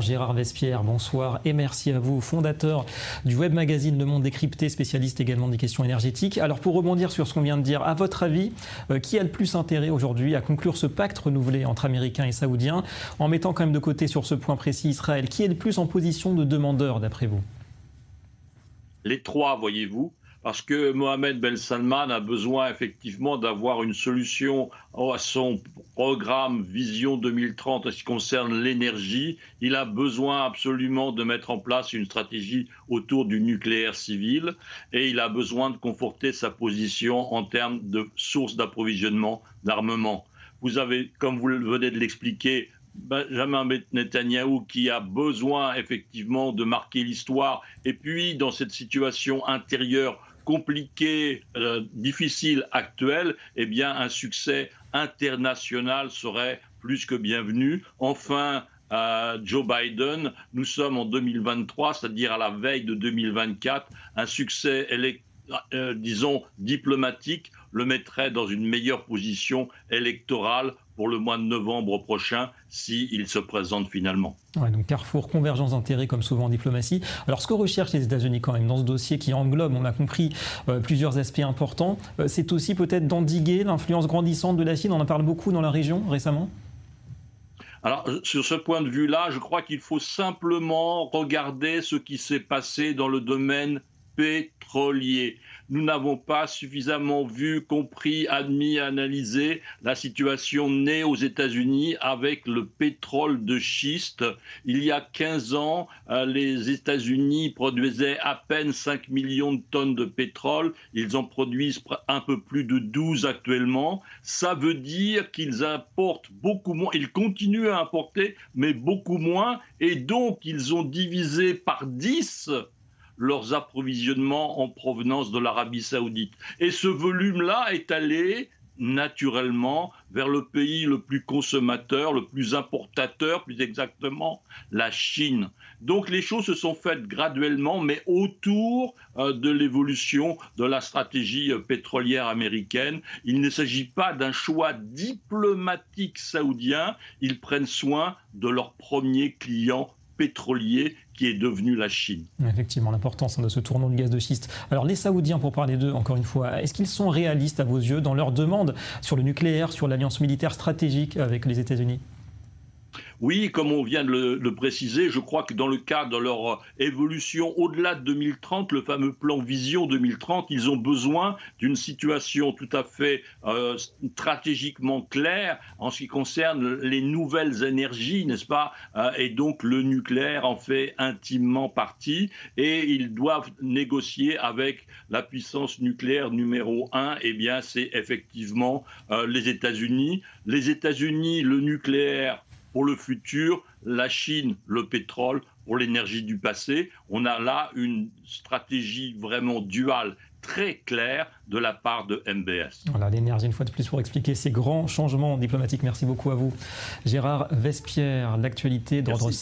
également Gérard Vespierre, bonsoir et merci à vous, fondateur du web magazine Le Monde Décrypté, spécialiste également des questions énergétiques. Alors pour rebondir sur ce qu'on vient de dire, à votre avis, qui a le plus intérêt aujourd'hui à conclure ce pacte renouvelé entre Américains et Saoudiens, en mettant quand même de côté sur ce point précis Israël, qui est le plus en position de demandeur d'après vous? Les trois, voyez-vous, parce que Mohamed Ben Salman a besoin effectivement d'avoir une solution à son programme Vision 2030 en ce qui concerne l'énergie. Il a besoin absolument de mettre en place une stratégie autour du nucléaire civil et il a besoin de conforter sa position en termes de sources d'approvisionnement d'armement. Vous avez, comme vous venez de l'expliquer, Benjamin Netanyahou qui a besoin effectivement de marquer l'histoire et puis dans cette situation intérieure compliquée, difficile, actuelle, eh bien un succès international serait plus que bienvenu. Enfin, Joe Biden, nous sommes en 2023, c'est-à-dire à la veille de 2024, un succès disons diplomatique le mettrait dans une meilleure position électorale pour le mois de novembre prochain s'il se présente finalement. Ouais, donc carrefour, convergence d'intérêts comme souvent en diplomatie. Alors ce que recherchent les États-Unis quand même dans ce dossier qui englobe, on a compris, plusieurs aspects importants, c'est aussi peut-être d'endiguer l'influence grandissante de la Chine, on en parle beaucoup dans la région récemment. Alors, sur ce point de vue-là, je crois qu'il faut simplement regarder ce qui s'est passé dans le domaine pétrolier. Nous n'avons pas suffisamment vu, compris, admis, analysé la situation née aux États-Unis avec le pétrole de schiste. Il y a 15 ans, les États-Unis produisaient à peine 5 millions de tonnes de pétrole. Ils en produisent un peu plus de 12 actuellement. Ça veut dire qu'ils importent beaucoup moins. Ils continuent à importer, mais beaucoup moins. Et donc, ils ont divisé par 10 leurs approvisionnements en provenance de l'Arabie saoudite. Et ce volume-là est allé naturellement vers le pays le plus consommateur, le plus importateur, plus exactement la Chine. Donc les choses se sont faites graduellement, mais autour de l'évolution de la stratégie pétrolière américaine. Il ne s'agit pas d'un choix diplomatique saoudien, ils prennent soin de leur premier client pétrolier qui est devenu la Chine. Effectivement, l'importance de ce tournant de gaz de schiste. Alors les Saoudiens, pour parler d'eux, encore une fois, est-ce qu'ils sont réalistes à vos yeux dans leurs demandes sur le nucléaire, sur l'alliance militaire stratégique avec les États-Unis ? Oui, comme on vient de le préciser, je crois que dans le cadre de leur évolution au-delà de 2030, le fameux plan Vision 2030, ils ont besoin d'une situation tout à fait stratégiquement claire en ce qui concerne les nouvelles énergies, n'est-ce pas ? Et donc le nucléaire en fait intimement partie et ils doivent négocier avec la puissance nucléaire numéro 1, eh bien c'est effectivement les États-Unis. Les États-Unis, le nucléaire pour le futur, la Chine, le pétrole pour l'énergie du passé. On a là une stratégie vraiment duale, très claire de la part de MBS. Voilà, l'énergie, une fois de plus, pour expliquer ces grands changements diplomatiques. Merci beaucoup à vous. Gérard Vespierre, l'actualité d'ordre